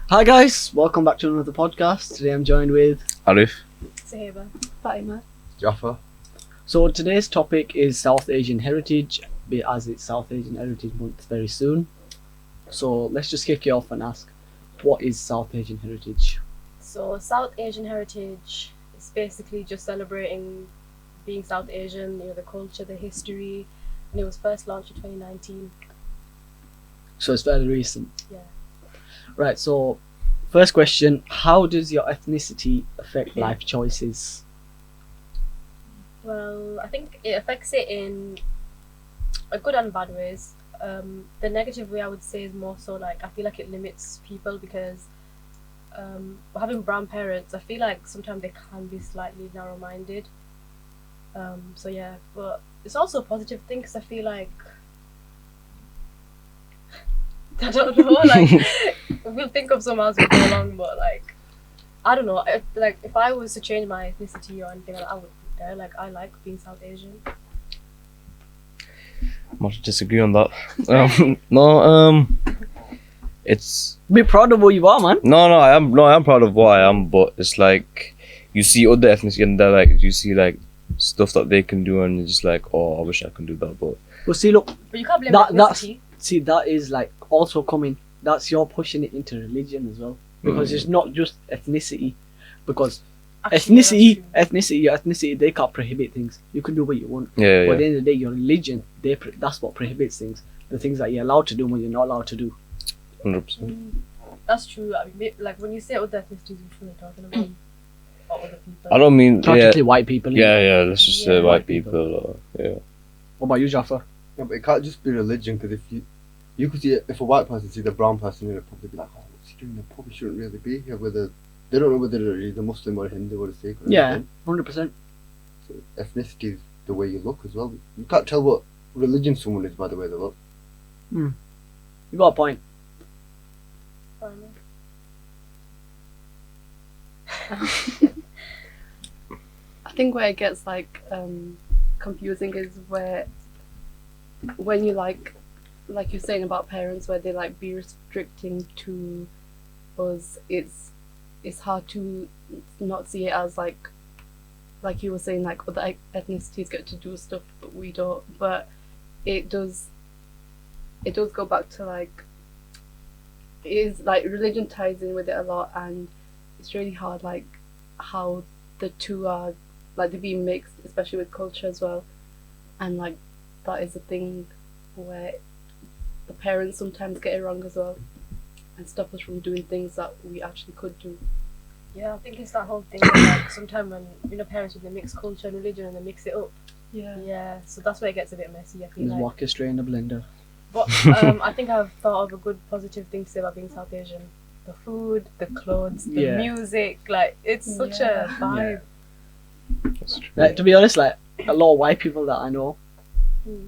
Hi guys, welcome back to another podcast. Today I'm joined with Arif. Saheba. Fatima. Jaffa. So today's topic is South Asian heritage, as it's South Asian Heritage Month very soon. So let's just kick it off and ask, what is South Asian heritage? So South Asian heritage is basically just celebrating being South Asian, the culture, the history, and it was first launched in 2019. So it's fairly recent. Yeah. Right, so first question, how does your ethnicity affect life choices? Well, I think it affects it in a good and bad ways. The negative way I would say is more so like I feel like it limits people because having brown parents, I feel like sometimes they can be slightly narrow-minded. So yeah, but it's also a positive thing because I feel like I don't know, like we'll think of some else as we go along, but like I don't know, if I was to change my ethnicity or anything, I would be there. Like I like being South Asian. I must disagree on that. It's Be proud of what you are, man. I am proud of what I am, but it's like you see other ethnicity and they're like you see like stuff that they can do and you're just like, oh, I wish I can do that, but Well, see, look, But you can't blame that's ethnicity. that is like also coming. That's you're pushing it into religion as well, because it's not just ethnicity. Because Actually, that's true. ethnicity, they can't prohibit things. You can do what you want. yeah. But at the end of the day, your religion, that's what prohibits things. The things that you're allowed to do and what you're not allowed to do. 100%. That's true. I mean, like when you say other ethnicities, which one are you talking about? Or other people? I don't mean Practically white people. yeah, let's just say Yeah. white people or, yeah. What about you, Jaffa? Yeah, but it can't just be religion, because if you could see if a white person sees a brown person, they'd probably be like, oh, what's he doing? They probably shouldn't really be here. Whether they don't know whether they're Muslim or Hindu or Sikh. Or Yeah, anything. 100%. So ethnicity is the way you look as well. You can't tell what religion someone is by the way they look. You got a point. I think where it gets like confusing is when you like you're saying about parents where they like be restricting to us, it's hard to not see it as like you were saying, like other ethnicities get to do stuff but we don't, but it does go back to like it is like religion ties in with it a lot, and it's really hard like how the two are like they're being mixed, especially with culture as well, and like that is a thing where the parents sometimes get it wrong as well and stop us from doing things that we actually could do. Yeah, I think it's that whole thing. Like sometimes when parents with the mixed culture and religion and they mix it up. Yeah. So that's where it gets a bit messy. I feel Just like. walk it straight in the blender. But I think I've thought of a good positive thing to say about being South Asian. The food, the clothes, the music. Like it's such a vibe. That's true. Like, to be honest, like a lot of white people that I know,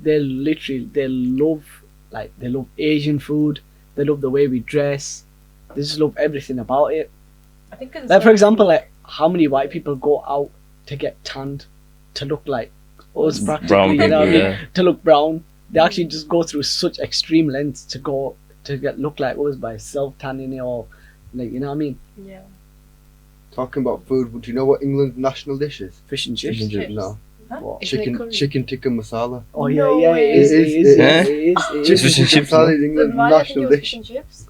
they love Asian food. They love the way we dress. They just love everything about it. I think it's Like for example, like how many white people go out to get tanned to look like us practically, Brown you know people, what I mean? yeah. To look brown. They actually just go through such extreme lengths to look like us by self tanning it, or like, you know what I mean? Yeah. Talking about food, do you know what England's national dish is? Fish and chips. Chips. No. Huh? What? Isn't it curry? Chicken tikka masala. Oh No yeah, way. it is. It is, It is. Fish and chips, masala is Then England's why do you think national it was dish. fish and chips?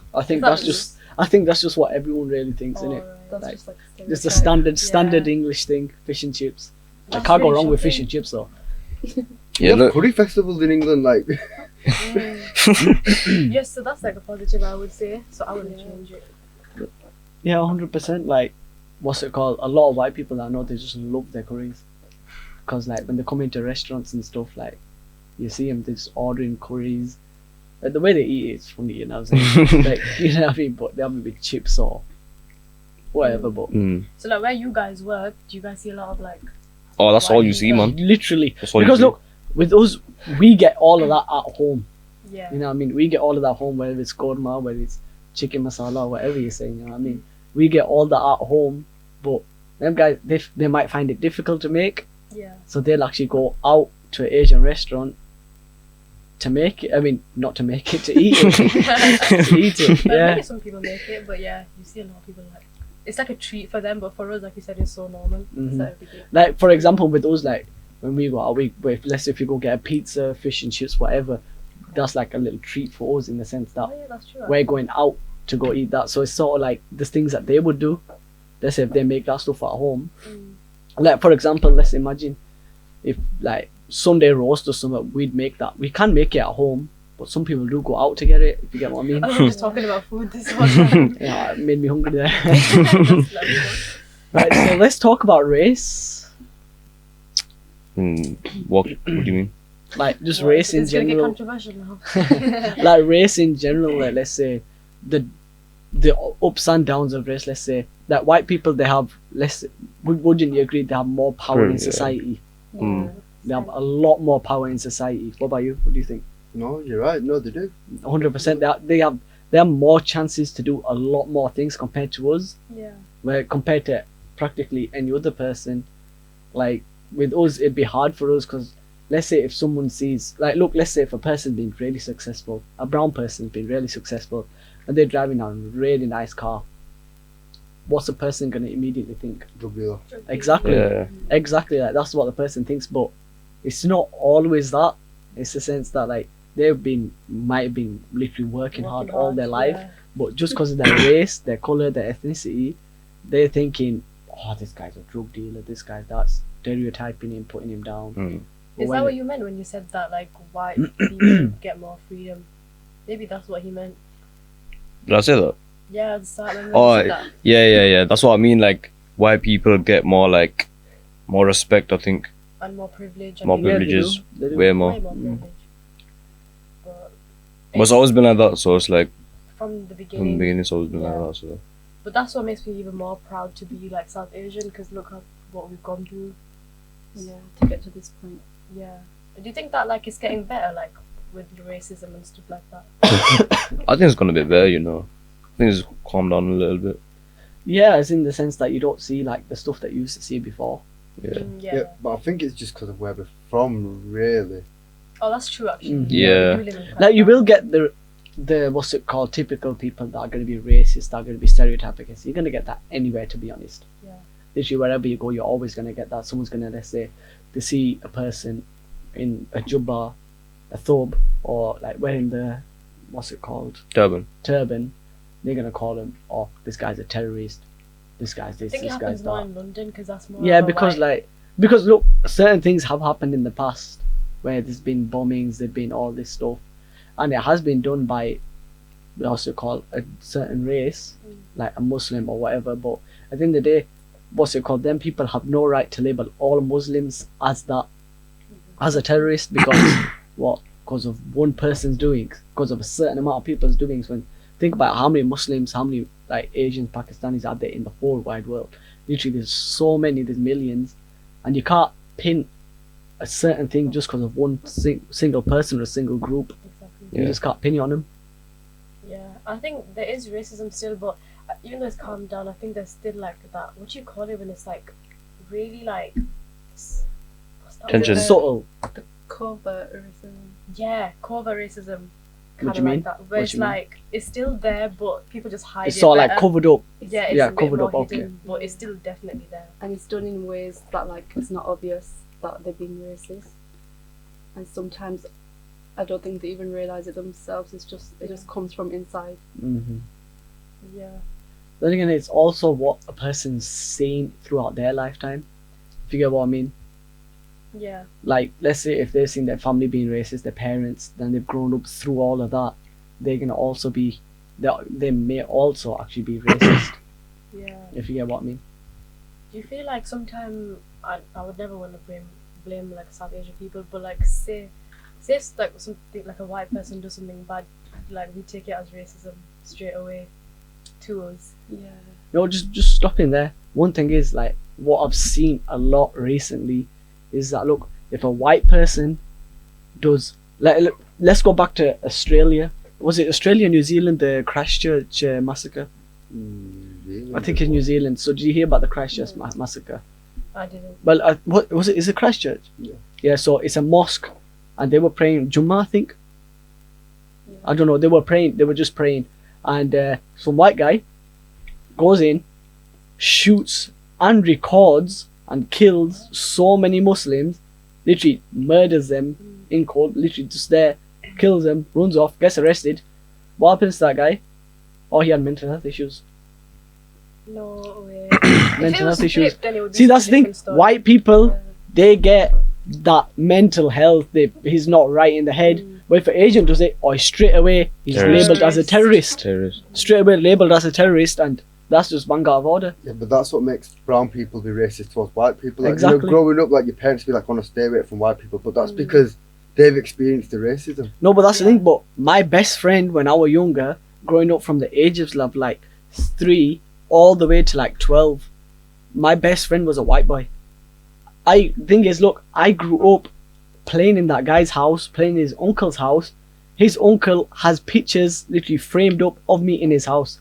I think that's just what everyone really thinks, isn't it? That's Like, just like a Just the stereotype. standard English thing, fish and chips. I That's can't go really wrong with shocking. fish and chips though. Yeah, We have look. curry festivals in England, like Yes, so that's like a positive, I would say. So I wouldn't change it. Yeah, 100%. Like, what's it called? A lot of white people that I know, they just love their curries. Because like when they come into restaurants and stuff, like you see them, they're just ordering curries. Like, the way they eat it's funny, you know what I'm saying? Like, you know what I mean? But they have it with chips or whatever. But So like where you guys work, do you guys see a lot of like? Oh, that's all you see, man. literally, That's all you because see. look, with us, we get all of that at home. Yeah. You know what I mean? We get all of that at home, whether it's korma, whether it's chicken masala, whatever you're saying, you know what I mean? We get all that at home, but them guys, they might find it difficult to make, Yeah. so they'll actually go out to an Asian restaurant to make it. I mean, not to make it, to eat it. To eat it. But Yeah. maybe some people make it, but yeah, you see a lot of people like it's like a treat for them, but for us, like you said, it's so normal. Mhm. So everyday. Like for example, with us, like when we go out, let's say if you go get a pizza, fish and chips, whatever, that's like a little treat for us in the sense that Oh yeah, that's true. we're going out to go eat that. So it's sort of like the things that they would do. Let's say if they make that stuff at home. Mm. Like for example, let's imagine if like Sunday roast or something, we'd make that. We can make it at home, but some people do go out to get it. If you get what I mean. I was just talking about food this whole time. Yeah, it made me hungry there. Just let me know. Right, so let's talk about race. What do you mean? Like just What, race in it's gonna get general. controversial now. Like race in general, like, let's say the ups and downs of race. Let's say that white people, they have less. Wouldn't you agree? They have more power in Yeah. society. Mm. They have a lot more power in society. What about you? What do you think? No, you're right. No, they do. 100%. They have more chances to do a lot more things compared to us. Yeah. Where compared to practically any other person, like with us, it'd be hard for us because let's say if someone sees, like, look, let's say if a person's been really successful, a brown person's been really successful, and they're driving a really nice car, what's the person gonna immediately think? Drug dealer. Exactly. Yeah. Exactly, like that's what the person thinks, but it's not always that. It's the sense that like might have been literally working hard all their life, yeah. but just because of their race, their color, their ethnicity, they're thinking, oh, this guy's a drug dealer, this guy's that's stereotyping him, putting him down. Mm. But Is when that what you meant when you said that, like, white people get more freedom? Maybe that's what he meant. Did I say that? Yeah, at the start when Oh, you said that. Yeah. That's what I mean. Like, white people get more respect. I think And more privilege. More I think. Yeah, privileges, they do. way Way more. more Mm. privilege. But But it's always been like that. So it's like from the from the beginning. beginning, it's always been Yeah. like that. So But that's what makes me even more proud to be like South Asian, because look at what we've gone through. Yeah, to get to this point. Yeah. Do you think that like it's getting better, like with the racism and stuff like that? I think it's gonna be better. I think it's calmed down a little bit. Yeah, as in the sense that you don't see like the stuff that you used to see before. Yeah. Yeah. Yeah, but I think it's just because of where we're from, really. Oh, that's true actually. Mhm. Yeah. We do live in Like you Pakistan. will get the what's it called, typical people that are going to be racist, that are going to be stereotypic. You're going to get that anywhere, to be honest. Yeah. Literally wherever you go, you're always going to get that. Someone's going to, let's say, to see a person in a jubba, a thobe, or like wearing the what's it called, Durban. turban, they're going to call him, oh, this guy's a terrorist, this guy's I this, think it this guy's happens more that. in London because that's more. Yeah, of a because white- because look, certain things have happened in the past where there's been bombings, there's been all this stuff, and it has been done by what's it called, a certain race, like a Muslim or whatever. But at the end of the day, what's it called? Them people have no right to label all Muslims as that, as a terrorist, because what? Because of one person's doings, because of a certain amount of people's doings. When think about how many Muslims, how many like Asians, Pakistanis are there in the whole wide world. Literally, there's so many, there's millions, and you can't pin a certain thing just because of one single person or a single group. Exactly. You Yeah. just can't pin it on them. Yeah, I think there is racism still, but even though it's calmed down, I think there's still like that. What do you call it when it's like really like what's that Tension. word? Subtle. The covert racism. Yeah, covert racism. What Kind do of you like mean? that. What Where it's you mean? like it's still there, but people just hide It's it. sort of like better. covered up. Yeah, it's Yeah, a bit covered more up, okay. hidden, but it's still definitely there. And it's done in ways that like it's not obvious that they're being racist. And sometimes I don't think they even realise it themselves. It just comes from inside. Mm-hmm. Yeah. Then again, it's also what a person's seen throughout their lifetime. If you get what I mean. Yeah. Like, let's say if they've seen their family being racist, their parents, then they've grown up through all of that, they're gonna also be, they may also actually be racist. Yeah. If you get what I mean. Do you feel like sometimes I would never want to blame like South Asian people, but like say it's like something like a white person does something bad, like we take it as racism straight away to us. Yeah. No, just stopping there. One thing is like what I've seen a lot recently is that look, if a white person does like let's go back to Australia. Was it Australia, New Zealand, the Christchurch massacre? I think in New Zealand. So did you hear about the Christchurch massacre? I didn't. Well, what was it? Is it Christchurch? Yeah. Yeah. So it's a mosque, and they were praying Jummah, I think. I don't know. They were praying. They were just praying, and some white guy goes in, shoots and records and kills so many Muslims. Literally murders them in court. Literally just there, kills them, runs off, gets arrested. What happens to that guy? Oh, he had mental health issues. No way. Mental health issues. Flipped, then it would be See, such a that's the thing. different story. White people, they get that mental health. He's not right in the head. But if an Asian does it, straight away he's Terrorist. labelled as a terrorist. Terrorist. Straight away labelled as a terrorist, and that's just one out of order. Yeah, but that's what makes brown people be racist towards white people. Like, Exactly. You know, growing up, like your parents be like, want to stay away from white people, but that's because they've experienced the racism. No, but that's the thing. But my best friend when I was younger, growing up from the age of like 3 all the way to like 12, my best friend was a white boy. Thing is, look, I grew up playing in that guy's house, playing in his uncle's house. His uncle has pictures literally framed up of me in his house.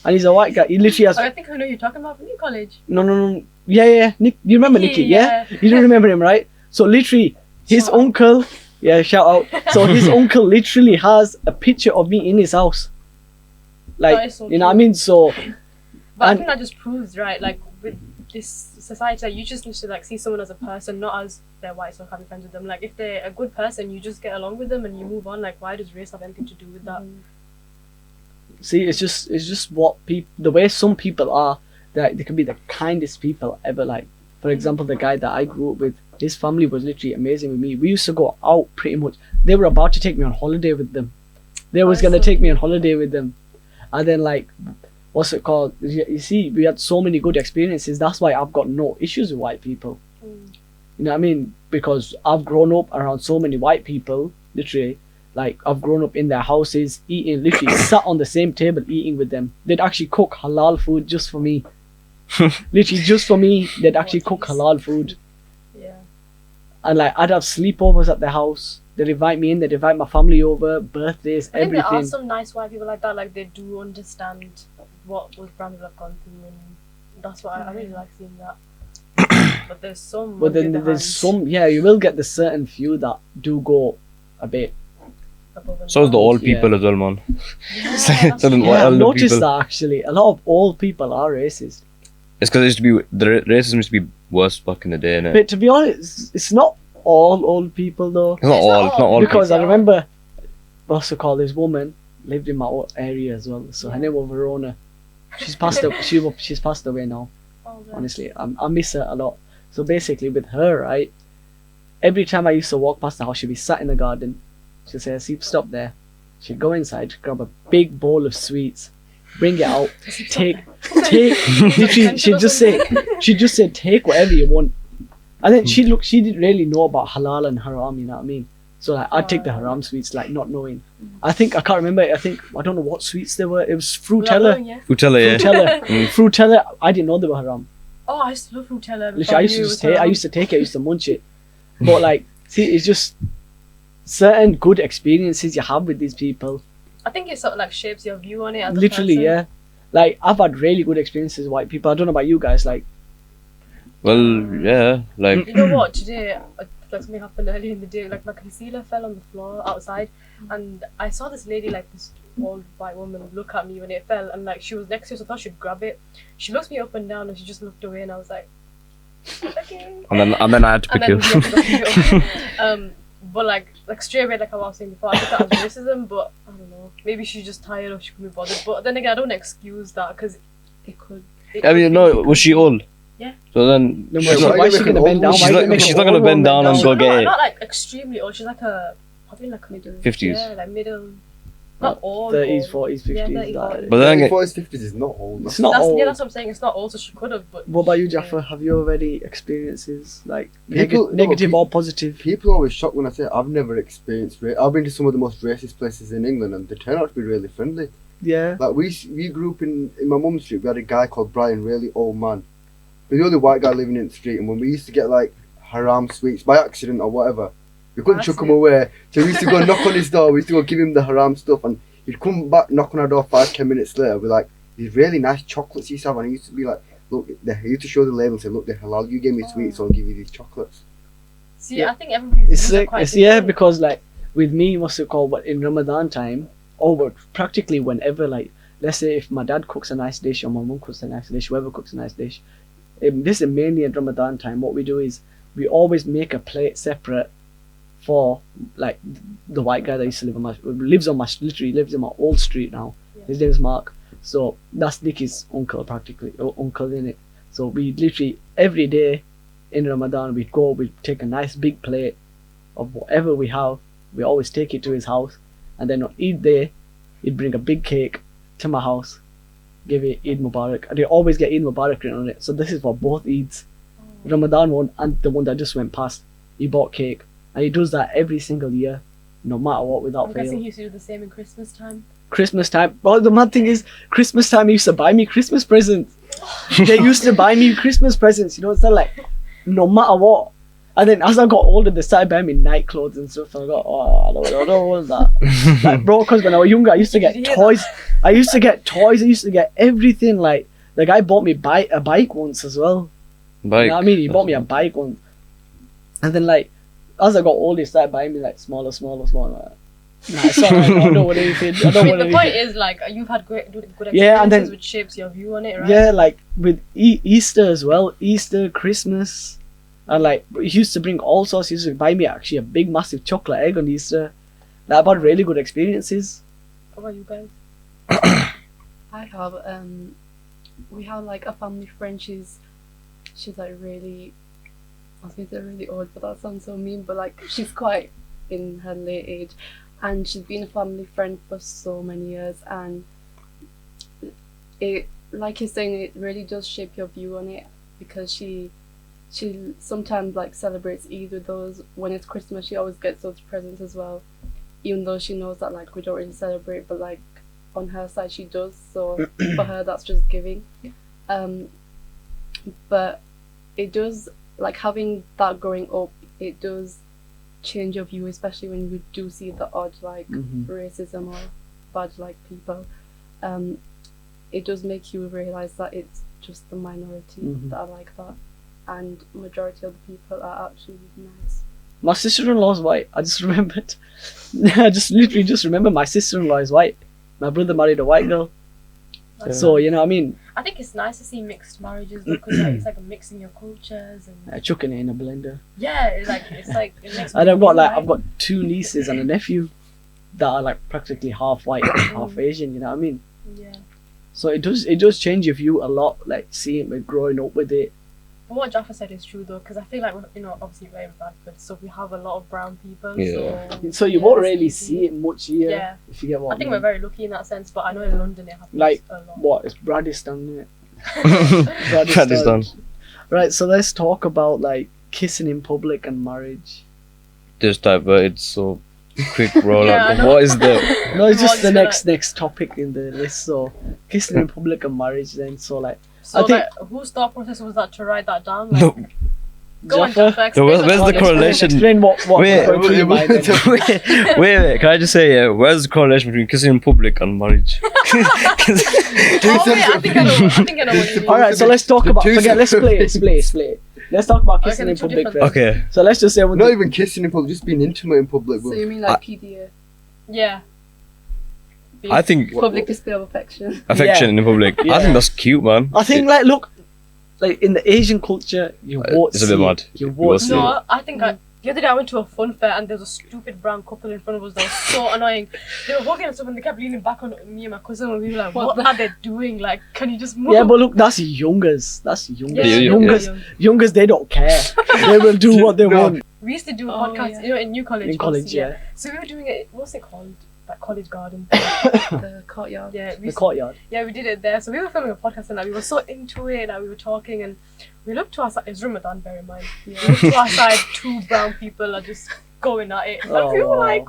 And he's a white guy. He literally has... I think I know who you're talking about from your college. No. Yeah. Nick, you remember Nicky? Yeah? You don't remember him, right? So literally, his Shout out. uncle... Yeah, shout out. So his uncle literally has a picture of me in his house. That Like, is so you know what I cute. mean? So, But I And- think that just proves, right, like with this society, like, you just need to like see someone as a person, not as they're white, so I can't be friends with them. Like if they're a good person, you just get along with them and you move on. Like why does race have anything to do with that? see, it's just what people... The way some people are, that they can be the kindest people ever. Like, for example, the guy that I grew up with, his family was literally amazing with me. We used to go out pretty much. They were about to take me on holiday with them. They was That's going to so take me on cute. holiday with them. And then, like, what's it called? You see, we had so many good experiences. That's why I've got no issues with white people. You know what I mean? Because I've grown up around so many white people, literally. Like, I've grown up in their houses, eating, literally sat on the same table eating with them. They'd actually cook halal food just for me. Literally, just for me, they'd actually cook halal food. Yeah. And, like, I'd have sleepovers at their house. They'd invite me in, they'd invite my family over, birthdays, I think there are everything. some nice white people like that. Like they do understand what was brown people have gone through, and that's what I really like seeing that. But there's some. But on the then other there's hand, some, yeah, you will get the certain few that do go a bit. above and So is the beyond. old people as well, man. Yeah, So that's then true. what Yeah, I've elder noticed people- that actually. A lot of old people are racist. It's because it used to be the racism used to be worse back in the day, innit? But to be honest, it's not all old people though. It's not all. It's not all. Because people. I remember, what's it called? This woman lived in my area as well. So her name was Verona. She's passed away. She's passed away now. Oh, bless. Honestly, I miss her a lot. So basically, with her, right, every time I used to walk past the house, she'd be sat in the garden. She'd say, "See, stop there." She'd go inside, grab a big bowl of sweets, bring it out, take. Literally, she'd just say, "Take whatever you want." And then she didn't really know about halal and haram, you know what I mean? So like, I'd take the haram sweets, like not knowing. I can't remember. I don't know what sweets they were. It was Frutella. Yeah. Frutella, yeah. Frutella. Frutella. I didn't know they were haram. Oh, I used to love Frutella. Literally, I used to take it. I used to munch it. But like, see, it's just certain good experiences you have with these people. I think it sort of like shapes your view on it. As a Literally, person. yeah. Like, I've had really good experiences with white people. I don't know about you guys. Like, Well, yeah, like You know what? Today, like something happened earlier in the day. Like my concealer fell on the floor outside, and I saw this lady, like this old white woman, look at me when it fell, and like she was next to us. I thought she'd grab it. She looks me up and down, and she just looked away, and I was like, okay. and then I had to pick And you. then we had to go pick it up. But like straight away, like I was saying before, I took that as racism. But I don't know. Maybe she's just tired or she couldn't be bothered. But then again, I don't excuse that because it could. I mean, no, was she old? Yeah. So then no, she's why not, why is she gonna bend down? She's Why not- you make she's an not gonna old bend woman down and bend go No, get it. not like extremely old. She's like probably like a middle. 50s. Yeah, like middle. Not old. 30s, old. 40s, Yeah, 50s. 30s, like. But then again, 40s, 50s is not old. It's not old. Yeah, that's what I'm saying. It's not old, so she could have. But What about you, Jaffa? Have you already experiences like People- no, negative pe- or positive? People are always shocked when I say I've never experienced I've been to some of the most racist places in England and they turn out to be really friendly. Yeah. Like we grew up in my mum's street, we had a guy called Brian, really old man. He was the only white guy living in the street, and when we used to get like haram sweets by accident or whatever, we couldn't chuck him away. So we used to go knock on his door, we used to go give him the haram stuff, and he'd come back, knock on our door 5-10 minutes later with like these really nice chocolates he used to have, and he used to be like, look, he used to show the label and say, look, they're halal, you gave me sweets, so I'll give you these chocolates. see, Yeah. I think everybody's It's views are like quite it's yeah different. because like with me, what's it called? But in Ramadan time, or practically whenever, like, let's say if my dad cooks a nice dish or my mum cooks a nice dish, whoever cooks a nice dish, this is mainly in Ramadan time. What we do is we always make a plate separate for like the white guy that used to live literally lives in my old street now. Yeah. His name is Mark. So that's Nicky's uncle practically, or uncle in it. So we literally every day in Ramadan we'd take a nice big plate of whatever we have. We always take it to his house, and then on Eid day, he'd bring a big cake to my house, give it Eid Mubarak, and they always get Eid Mubarak written on it. So this is for both Eids, Ramadan one and the one that just went past. He bought cake, and he does that every single year, no matter what, without I'm fail. guessing he used to do the same in Christmas time. Christmas time. Well, the mad thing is, Christmas time he used to buy me Christmas presents. They used to buy me Christmas presents, you know, it's not like, no matter what. And then as I got older, they started buying me night clothes and stuff. And I got, I don't want that. Like, bro, because when I was younger, I used to get toys. I used to get toys. I used to get everything. Like, the guy bought me a bike once as well. Bike. You know what I mean? He bought me a bike once. And then, like, as I got older, he started buying me, like, smaller. Nah, it's alright. I don't want anything. I don't want The anything. point is, like, you've had good experiences, Yeah, and then- which shapes your view on it, right? Yeah, like with Easter as well. Easter, Christmas. And like, he used to bring all sorts. He used to buy me actually a big, massive chocolate egg on Easter. Like, I've had really good experiences. What about you guys? I have we have like a family friend. She's like really, I was gonna say really old, but that sounds so mean. But like she's quite in her late age, and she's been a family friend for so many years. And it, like you're saying, it really does shape your view on it, because she sometimes like celebrates Eid with those. When it's Christmas, she always gets those presents as well, even though she knows that like we don't really celebrate, but like on her side she does. So for her that's just giving. But it does, like, having that growing up, it does change your view, especially when you do see the odd like racism or bad like people. It does make you realise that it's just the minority that are like that, and majority of the people are actually nice. My sister-in-law's white. I just remembered. I literally just remember my sister-in-law is white. My brother married a white girl. So, you know what I mean? I think it's nice to see mixed marriages, because like, it's like mixing your cultures and Chucking it in a blender. yeah, it's like it makes. And me I've got 2 nieces and a nephew that are like practically half white, half Asian. You know what I mean? Yeah. So it does change your view a lot. Like seeing it, growing up with it. But what Jaffa said is true though, because I feel like obviously we're in Bradford, so we have a lot of brown people. Yeah. So you won't really see it much here. Yeah. If you get what I think mean. we're very lucky in that sense, but I know in London it happens Like, a lot. What? It's Bradistan, isn't it? That is done. Right, so let's talk about like kissing in public and marriage. This type, but it's so quick roll Yeah, I up. know. What is the? No, it's just What's the gonna- next topic in the list. So kissing in public and marriage. Then so like So I think- like, whose thought process was that to write that down? Like, No. go on, Jaffa? Jaffa. So where's explain the that. correlation? Explain what Wait, going through your mind then. wait. Can I just say, where's the correlation between kissing in public and marriage? Oh wait, I think I know what you mean. All right, so let's talk The about. two Forget. Let's split it. Let's talk about kissing Okay, in the two public different first. Okay. So let's just say Not even kissing in public, just being intimate in public. So But you mean like PDA, Yeah. I think public display of affection? affection in public. Yeah. I think that's cute, man. I think like look, like in the Asian culture, you won't It's a see bit it. mad. You You won't will see see it. No, I think the other day I went to a fun fair and there was a stupid brown couple in front of us that was so annoying. They were walking and stuff and they kept leaning back on me and my cousin and we were like, what are they doing? Like, can you just move? Yeah, but look, that's youngers. That's youngers. Yeah, youngers. yeah. Youngers, they don't care. They will do what they No. want We used to do a Oh, podcast, yeah. in New College. in college. once, Yeah, So we were doing it, what's it called? That college garden. The courtyard. Yeah, the courtyard. yeah, we did it there. So we were filming a podcast and like, we were so into it, like we were talking and we looked to our side. It's Ramadan, bear in mind. We looked to our side, 2 brown people are just going at it. And we were like,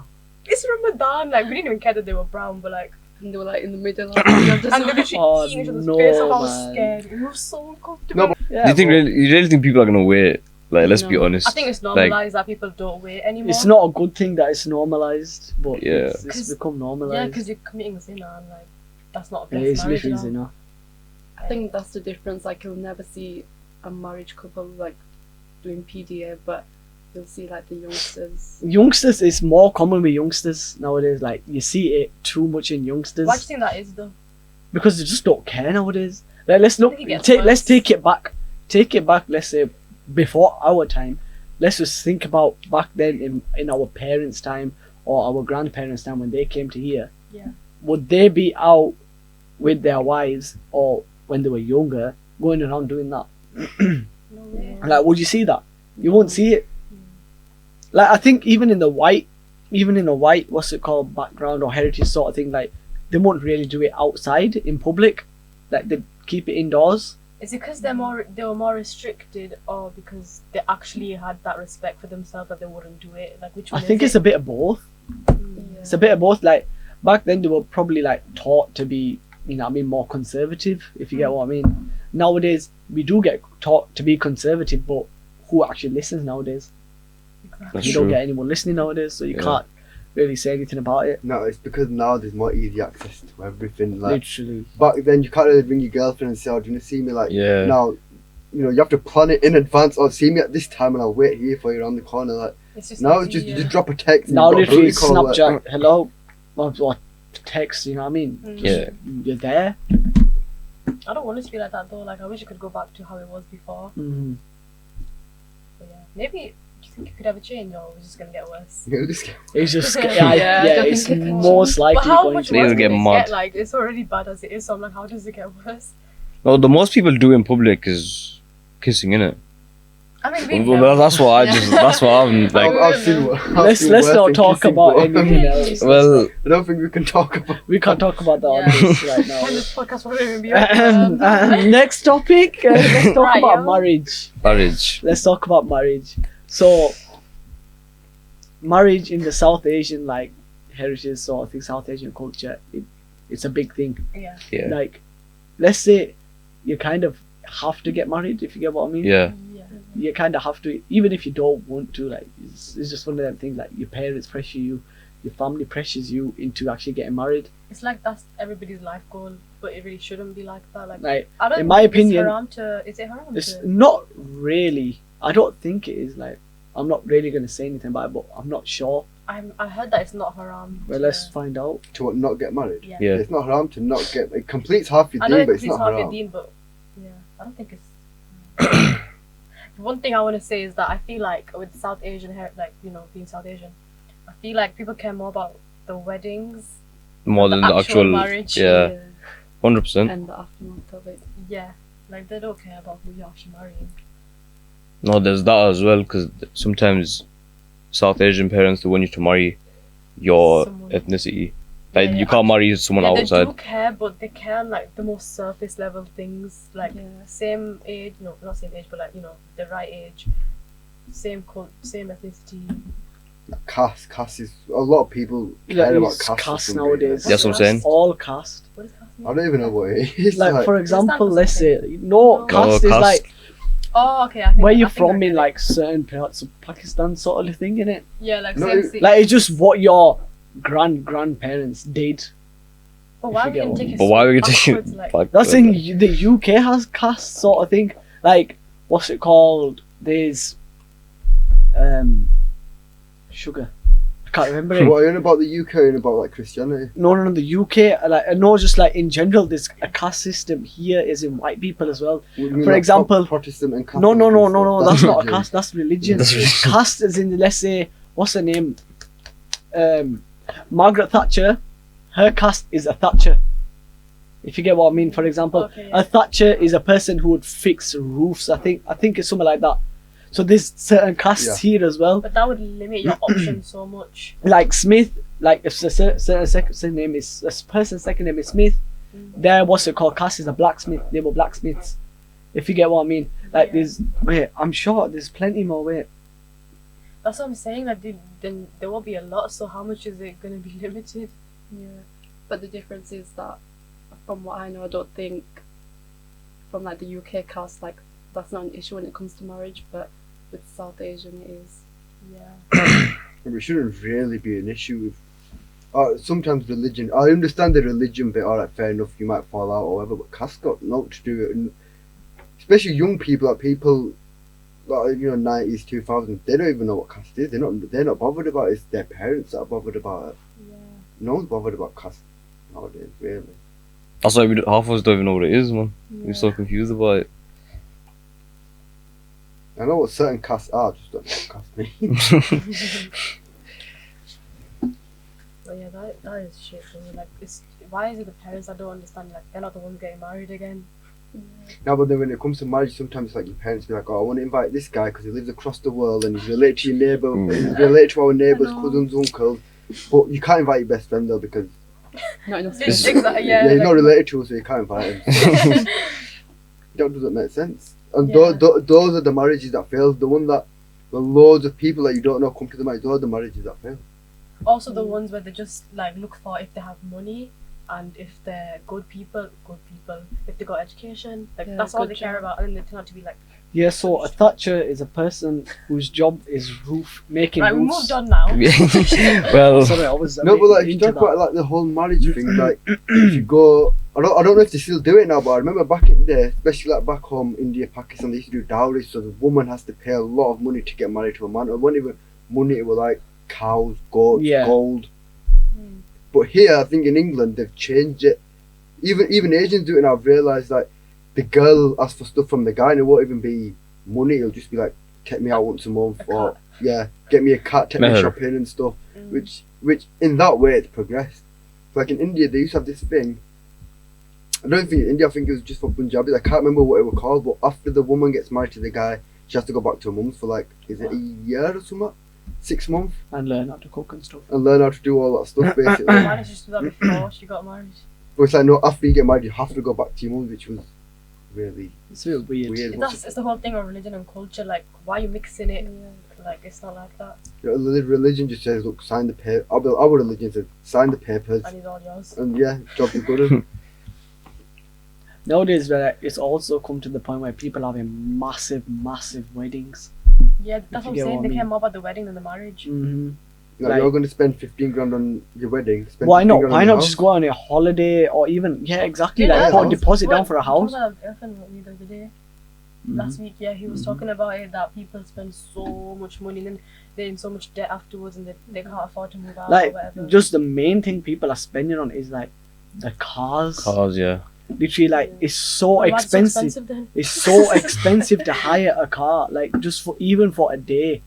it's Ramadan. Like, we didn't even care that they were brown, but like, And they were like in the middle of the and they literally Oh, eating each other's no, face. And I was man. scared. It was so uncomfortable. No, but Yeah, Do you think but you really think people are gonna wait? Like, let's be No. honest. I think it's Like, normalized that people don't wait anymore. it's not a good thing that it's normalized, but Yeah. it's 'Cause- become Yeah, normalized. because you're committing zina and like, that's not a It blessed is marriage. literally you know? zina. I think that's the difference. Like you'll never see a marriage couple like doing PDA, but you'll see like the youngsters. Youngsters is more common with youngsters nowadays. Like you see it too much in youngsters Why do you think that is though? because they just don't care nowadays. Like, let's look. think it gets Let's worse. take it back. Take it back. Let's say before our time. Let's just think about back then in our parents' time or our grandparents' time when they came to here. Yeah. Would they be out with their wives or when they were younger going around doing that? No way. Like, would you see that? You won't see it. Like, I think even in the white, what's it called, background or heritage sort of thing, like, they won't really do it outside in public. Like, they keep it indoors. Is it because they were more restricted, or because they actually had that respect for themselves that they wouldn't do it? Like, which I one? think is it's it? a bit of both. It's a bit of both. Like, back then they were probably, like, taught to be, you know what I mean, more conservative, if you get what I mean. Nowadays, we do get taught to be conservative, but who actually listens nowadays? That's You true. don't get anyone listening nowadays, so you Yeah. can't really say anything about it. No, it's because now there's more easy access to everything. Like Literally. back then, you can't really bring your girlfriend and say, "Oh, do you want to see me?" Like Yeah. now, you know, you have to plan it in advance. Or see me at this time, and I'll wait here for you around the corner. Like It's just now, easy, it's just you yeah. just drop a text. And Now you've got a literally booty call, like, Snapchat, hello, or text, you know what I mean? Yeah. You're there. I don't want it to be like that though. Like, I wish it could go back to how it was before. Mm-hmm. But yeah, maybe. Do you think it could ever change, or is it just gonna get worse? you know, just It's just, Yeah, yeah, I it's think it can most likely But how going much to. They worse will can get it mad. get? Like, it's already bad as it is. So I'm like, how does it get worse? No, the most people do in public is kissing, innit? I mean, Well, that's what I just. That's what I'm like. I've seen. I've Let's seen let's worse not than talk kissing, about but anything else. Well, I don't think we can talk about. We can't talk about that on Yeah. this right now. And this podcast won't even be on. Next topic. Let's talk Right, about yeah. marriage. marriage. Let's talk about marriage. So, marriage in the South Asian like heritage sort of thing, South Asian culture, it's a big thing. Yeah. Yeah. Like, let's say you kind of have to get married, if you get what I mean. Yeah. Yeah. You kind of have to, even if you don't want to. Like, it's just one of them things. Like, your parents pressure you, your family pressures you into actually getting married. It's like that's everybody's life goal, but it really shouldn't be like that. Like, I don't in my think opinion, is it haram it's to? not really. I don't think it is. Like, I'm not really gonna say anything about it, but I'm not sure. I heard that it's not haram. Well, to- let's find out. To what, not get married. Yeah. Yeah. It's not haram to not get. It completes half your I know deen, it but it's completes not half your haram. deen, but yeah, I don't think it's. One thing I want to say is that I feel like with South Asian being South Asian, I feel like people care more about the weddings More than the actual. marriage. Yeah. 100%. And the aftermath of it. Yeah, like they don't care about who you're actually marrying. No, there's that as well, because sometimes South Asian parents they want you to marry your Someone- ethnicity. Like Yeah, you can't marry someone Yeah, outside. they do care, but they care on, like the most surface level things, like Yeah. same age, no, not same age, but like the right age, same same ethnicity. Caste is a lot of people Yeah, care about it's caste. for caste some nowadays. reason. That's what I'm saying. All caste. What is caste mean? I don't even know what it is. Like, for example, for let's say something. no caste is caste. like Oh, okay. I think, where I you're think I from get in it. like certain parts of Pakistan, sort of thing, innit? Yeah, like No, same. Like, it's just what your grandparents did. But why if are you we get gonna what I take mean. it But why so are we taking backwards, like, like That's in the UK has caste sort of thing. Like, what's it called? There's sugar. I can't remember it. What are you on about the UK and about like Christianity? No, the UK. Like, no, just like in general, there's a caste system here is in white people as well. What do you mean, For like, example- Protestant and Catholic. No, and that's stuff? not a religion. caste. That's religion. That's religion. Caste is in, let's say, what's her name? Margaret Thatcher. Her caste is a Thatcher. If you get what I mean. For example, Okay, yeah. a Thatcher is a person who would fix roofs. I think it's something like that. So there's certain castes here as well. But that would limit your options so much. Like Smith, like if a certain second name is a person's second name is Smith, their what's it called caste is a blacksmith. They were blacksmiths. If you get what I mean. Like Yeah. I'm sure there's plenty more. That's what I'm saying. Like, then there will be a lot. So how much is it gonna be limited? Yeah. But the difference is that, from what I know, I don't think from like the UK caste, like that's not an issue when it comes to marriage, but with South Asian it is. Yeah. It shouldn't really be an issue with. Sometimes religion. I understand the religion bit. Alright, fair enough. You might fall out or whatever, but caste got naught to do with it. And especially young people, like people like, 90s, 2000s, they don't even know what caste is. They're not bothered about it. It's their parents that are bothered about it. Yeah. No one's bothered about caste nowadays, really. That's why half of us don't even know what it is, man. Yeah. We're so confused about it. I know what certain castes are, just don't know what caste means. But yeah, that is shit for me. Like, why is it the parents that don't understand? Like, they're not the ones getting married again. No, but then when it comes to marriage, sometimes it's like your parents be like, "Oh, I want to invite this guy because he lives across the world and he's related to your neighbour, he's related to our neighbours, I know. cousins, uncles." But you can't invite your best friend though because Not enough It's space. exactly, yeah, yeah. he's like- not related to us, so you can't invite him. That doesn't make sense. And Yeah. those are the marriages that fail. The one that the loads of people that you don't know come to the marriage. Those are the marriages that fail. Also, the ones where they just like look for if they have money and if they're good people, if they got education, like Yeah, that's all good they care job. about, and then they turn out to be like, Yeah, so a Thatcher is a person whose job is making right, we roofs. moved on now. Well, Sorry, I was No, but like if you into talk that. about like the whole marriage thing, like if you go, I don't know if they still do it now, but I remember back in the day, especially like back home, India, Pakistan, they used to do dowry, so the woman has to pay a lot of money to get married to a man. It wasn't even money; it was like cows, goats, Yeah. gold. Mm. But here, I think in England they've changed it. Even Asians do it now. I've realised like the girl asks for stuff from the guy, and it won't even be money. It'll just be like, take me out once a month, A or cat. yeah, get me a cat, take me Meher. shopping and stuff. Mm. Which in that way it's progressed. Like in India, they used to have this thing. I don't think in India, I think it was just for Punjabis. I can't remember what it was called, but after the woman gets married to the guy, she has to go back to her mum's for like, is it a year or something? 6 months, And learn how to cook and stuff. and learn how to do all that stuff basically. Why did she just do that before she got married? But it's like, no, after you get married, you have to go back to your mum's, which was really It's real weird. weird. It's the whole thing of religion and culture. Like, why are you mixing it? Yeah. Like, it's not like that, Religion just says, look, sign the paper. Our religion says, sign the papers, and it's all yours. and yeah, job is good. Nowadays, it's also come to the point where people are having massive, massive weddings. Yeah, that's you what I'm get saying. what I They care mean. more about the wedding than the marriage. Mm-hmm. Like, Like- you're going to spend 15 grand on your wedding. Spend Why 15 not? grand Why on not your just house. go on a holiday or even exactly Yeah, like put a house. deposit down for a house. My girlfriend with me the other day. Mhm. Last week, yeah, he was talking about it that people spend so much money and then they're in so much debt afterwards and they can't afford to move out or Like whatever. just the main thing people are spending on is like the cars. cars, yeah. Literally, like Yeah. it's so Why is it so expensive. then? It's so expensive to hire a car, like just for even for a day.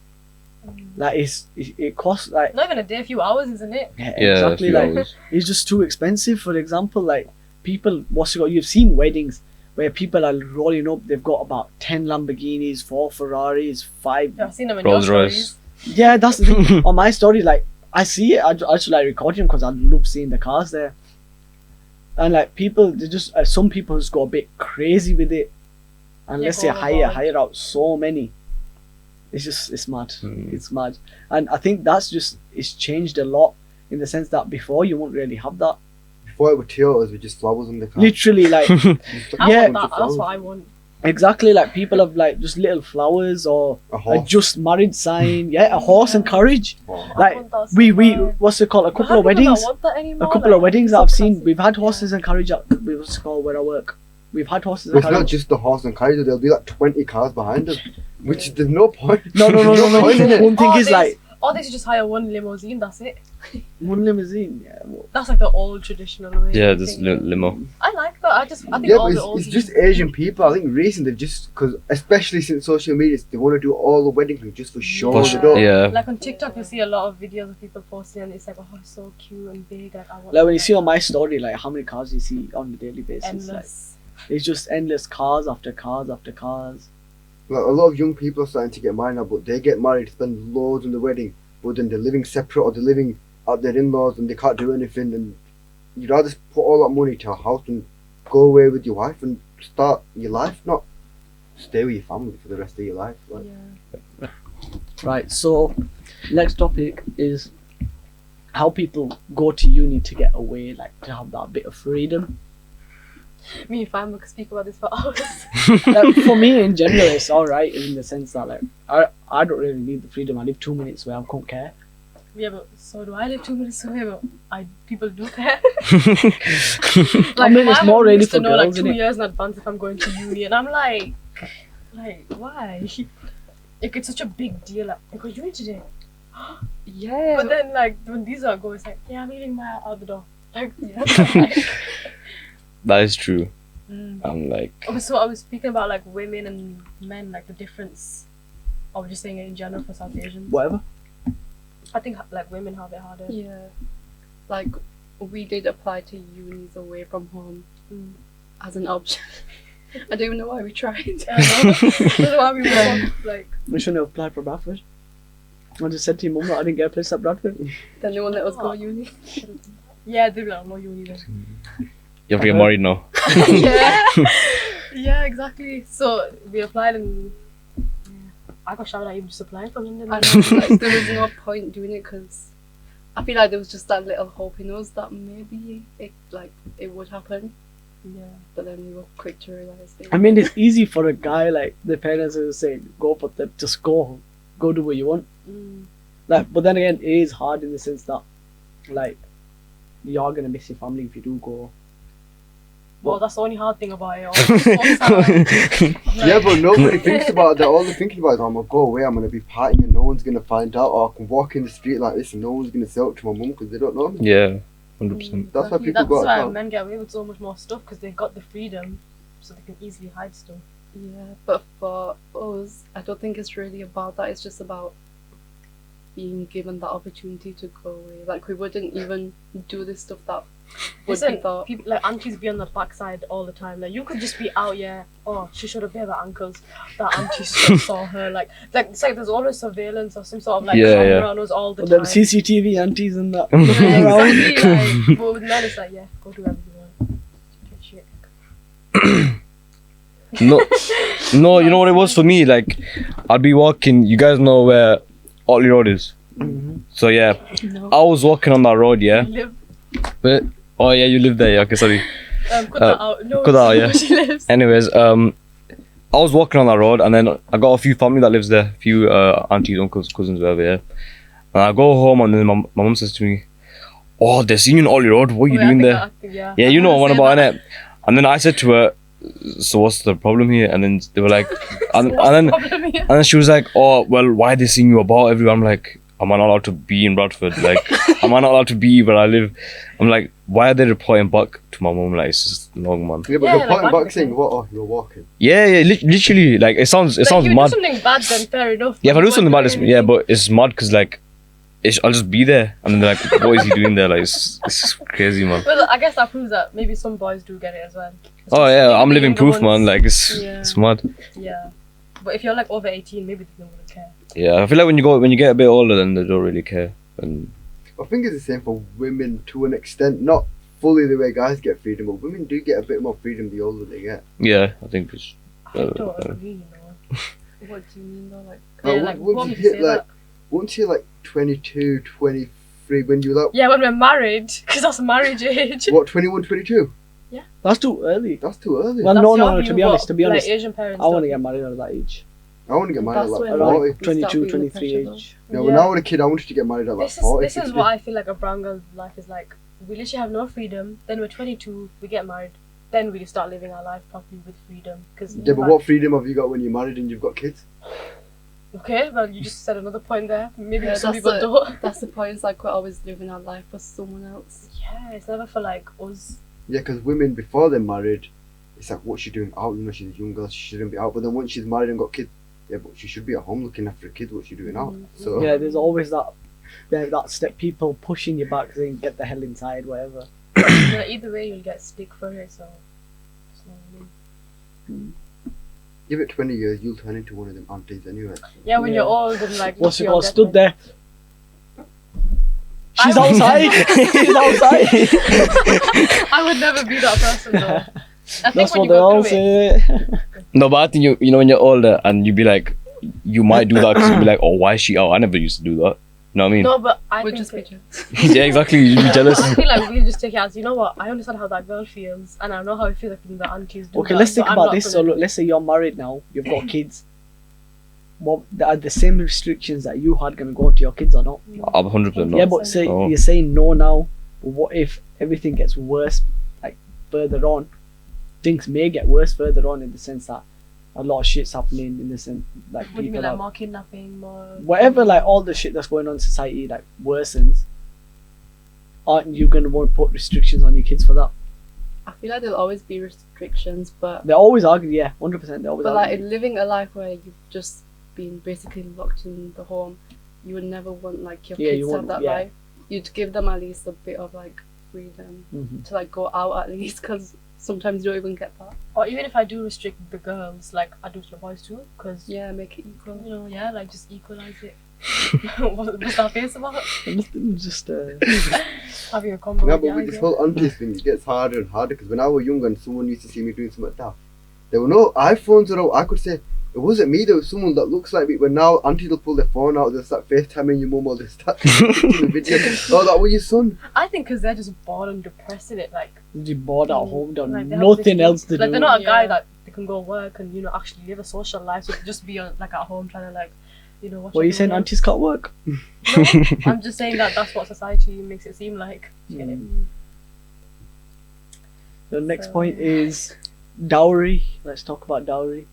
Like it costs like Not even a day, a few hours, isn't it? Yeah, exactly a few like hours. it's just too expensive. For example, like people, you've seen weddings where people are rolling up. They've got about 10 Lamborghinis, 4 Ferraris, 5. Yeah, I've seen them in Rolls your Royce. stories. Yeah, that's the thing. On my story, like I see it. I just like recording because I love seeing the cars there. And like people, they just some people just go a bit crazy with it, unless they go overboard. hire out so many. It's mad. Mm. It's mad, and I think it's changed a lot in the sense that before you won't really have that. Before it were Toyotas with just flowers on the car. Literally, like Just I Yeah. want that. That's what I want. exactly, like people have like just little flowers or A a horse. just married sign. Yeah, a horse and carriage. Oh, I Like want that so we bad. what's it called? A But couple of how do people weddings. not want that anymore? A couple Like, of weddings it's that so I've seen, classic. we've had horses and carriage at what's it called where I work. We've had horses But and it's not carriage. just the horse and carriage, there'll be like 20 cars behind us. Which there's no point. No. There's point in it. One thing Or is they like Or they should just hire one limousine, that's it. one limousine. Yeah, well, That's like the old traditional way. Yeah, of this thinking. limo. I like that. I think Yeah, all but the old it's just Asian people. I think recently they've just, because especially since social media, they want to do all the wedding things just for show. For They sure, don't- yeah. Like on TikTok, you see a lot of videos of people posting, and it's like, oh, it's so cute and big. Like, I want. like when you that. see on my story, like how many cars you see on a daily basis. Like, endless. it's just endless cars after cars after cars. Like, a lot of young people are starting to get married now, but they get married, spend loads on the wedding, but then they're living separate or they're living at their in-laws and they can't do anything. And you'd rather just put all that money to a house and go away with your wife and start your life, not stay with your family for the rest of your life. Like, Yeah. Right. So, next topic is how people go to uni to get away, like to have that bit of freedom. Me and Fam could speak about this for hours. Like, for me, in general, it's all right in the sense that like I don't really need the freedom. I live 2 minutes away. I don't care. Yeah, but so do I live 2 minutes away, but people do care. I mean, it's my more mum really used to for know like girls, 2 innit? years in advance if I'm going to uni, and I'm like, why? it's such a big deal. Like, I got uni today. Yeah. But then, like, when these are go, it's like, yeah, I'm leaving my out the door. Like, That is true. mm. I'm like, So I was speaking about like women and men, like the difference. I was just saying it in general for South Asians. Whatever. I think like women have it harder. Yeah. Like, we did apply to unis away from home Mm. as an option. I don't even know why we tried. I don't know why we were like. We shouldn't have applied for Bradford. I just said to your mum that I didn't get a place at Bradford. Then they won't let us go uni. Yeah, they'd be like, no uni then. you have to get married now. Yeah. Yeah, exactly. So we applied and I got shouted at even just applying for London. I know, like, there was no point doing it because I feel like there was just that little hope in us that maybe it would happen. Yeah. But then we were quick to realise it. I mean, it's easy for a guy, like, the parents will say, go for them, just go do what you want. Mm. Like, but then again, it is hard in the sense that, like, you're gonna miss your family if you do go. Well, that's the only hard thing about it. Yeah, but nobody thinks about that. All they're thinking about is, I'm gonna go away, I'm gonna be partying and no one's gonna find out, or I can walk in the street like this and no one's gonna say it to my mum because they don't know me. Yeah, 100%. That's why people That's go why out. men get away with so much more stuff because they've got the freedom, so they can easily hide stuff. Yeah, but for us, I don't think it's really about that. It's just about being given the opportunity to go away. Like, we wouldn't even do this stuff that would be Listen, thought. people like aunties be on the backside all the time. Like you could just be out, yeah. Oh, she should have bare her ankles. That auntie saw her. Like it's like there's always surveillance or some sort of like Yeah, camera yeah. on us all the But then time. CCTV aunties and that. Yeah, looking around. exactly. Like, but with men, it's like yeah, go do whatever you want. Shit. No, you know what it was for me? Like, I'd be walking, you guys know where Otley Road is? Mhm. So yeah, No. I was walking on that road, yeah. Live. But, oh yeah, you live there, yeah, okay, sorry. Cut that out. No. cut that out, yeah. Where she lives. Anyways, I was walking on that road and then I got a few family that lives there, a few aunties, uncles, cousins, whatever, yeah. And I go home and then my mum says to me, oh, they're seeing you on Otley Road, what are you Oh, yeah, I doing think there? that acting, yeah. Yeah, you know what I'm Say about, that. innit? And then I said to her, so what's the problem here? And then they were like, and then Problem here. and then she was like, oh, well, why are they seeing you about everywhere? I'm like, am I not allowed to be in Bradford? Like, am I not allowed to be where I live? I'm like, why are they reporting back to my mum? Like, it's just long, man. Yeah, but Yeah, they're like, pointing what back saying, what? Oh, you're walking. Yeah, literally, like, it sounds Like, you mad. do something bad, then fair enough. Yeah, if I do something bad, But yeah, but it's mad because, like, I'll just be there. And then they're like, what is he doing there? Like, it's crazy, man. Well, I guess that proves that maybe some boys do get it as well. Oh, yeah, I'm living Younger proof, ones- man. Like, it's Yeah. mad. Yeah. But if you're like over 18, maybe they wouldn't care. Yeah, I feel like when you get a bit older, then they don't really care. And I think it's the same for women to an extent, not fully the way guys get freedom, but women do get a bit more freedom the older they get. yeah, I think it's. I don't agree, you know. What do you mean though? Like, Yeah, Like, like, once what you would you hit say like, that? once you're like 22, 23, when you're like, Yeah, when we're married, because that's marriage age. what, 21, 22? That's too early. That's too early. Well, That's no, your no, view, to be honest, but, like, Asian parents I want to don't. get married at that age. I want to get married at That's like when, 40. like, 22, feeling the 23 pressure, age. Yeah, when I was a kid, I wanted to get married at like 40. This is 50. what I feel like a brown girl's life is like. We literally have no freedom. Then we're 22, we get married. Then we start living our life properly with freedom. Cause Yeah, but what freedom have you got when you're married and you've got kids? Okay, well, you just said another point there. Maybe Yeah, some that's people it. don't. that's the point. It's like we're always living our life for someone else. Yeah, it's never for like us. Yeah, because women before they're married, it's like, what's she doing out? You know, she's a young girl, she shouldn't be out. But then once she's married and got kids, yeah, but she should be at home looking after her kids. What's she doing out? So Yeah, there's always that step, people pushing you back saying, get the hell inside, whatever. You know, either way, you'll get stick for it. So. It's not really- give it 20 years, you'll turn into one of them aunties anyway. Yeah, when Yeah. you're old and like. What's it you're called? dead, Stood there. She's I would- outside. She's outside. I would never be that person though. I think That's when what you they go all through it, say. No, but I think you know when you're older and you be like, you might do that because you be like, oh, why is she out? I never used to do that. You know what I mean? No, but I We'll think just be it- jealous. Yeah, exactly. You'd be jealous. I feel like we'll just take it as, you know what, I understand how that girl feels and I know how it feels like when the aunties do Okay, that, let's but think I'm about not this. So gonna look, do it. let's say you're married now, you've got kids. What are the same restrictions that you had gonna go into your kids or not? I'm 100% not. Yeah, but say Oh. you're saying no now. But what if everything gets worse, like further on? Things may get worse further on in the sense that, a lot of shit's happening in the sense like What do you people mean, like are more kidnapping, more whatever, like all the shit that's going on in society like worsens. Aren't you gonna want to put restrictions on your kids for that? I feel like there'll always be restrictions, but They always argue, yeah, 100%. They always but like argue. living a life where you've just been basically locked in the home, you would never want like your Yeah, kids you to have want- that yeah. life. You'd give them at least a bit of like freedom Mhm. to like go out at least, because sometimes you don't even get that. or even if I do restrict the girls, like I do to the boys too, because Yeah, make it equal. you know, yeah, like just equalize it. What's that face about? Just Having a combo. No, with but the with eyes, this yeah. whole aunties thing, it gets harder and harder because when I was young and someone used to see me doing something daft, there were no iPhones around. I could say it wasn't me, there was someone that looks like me. But now aunties will pull their phone out, they'll start FaceTiming your mum or they start taking the video. Oh, that was your son. I think because they're just bored and depressed in it, like you're bored at home, done like, they have nothing this- else to like do. they're not a guy Yeah. that they can go work and actually live a social life, so they just be like at home trying to like watch. What are you saying, everyone aunties can't work? else. No, I'm just saying that's what society makes it seem like. Mm. The next So- point is dowry. Let's talk about dowry.